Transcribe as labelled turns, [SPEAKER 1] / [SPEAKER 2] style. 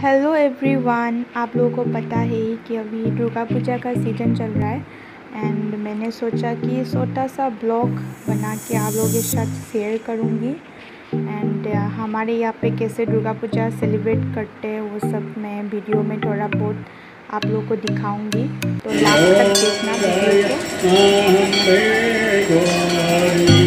[SPEAKER 1] Hello everyone, आप लोगों को पता है कि अभी दुर्गा पूजा का सीज़न चल रहा है एंड मैंने सोचा कि छोटा सा ब्लॉग बना के आप लोगों के साथ शेयर करूँगी एंड हमारे यहाँ पे कैसे दुर्गा पूजा सेलिब्रेट करते हैं वो सब मैं वीडियो में थोड़ा बहुत आप लोगों को दिखाऊंगी। तो लास्ट तक देखना वीडियो को।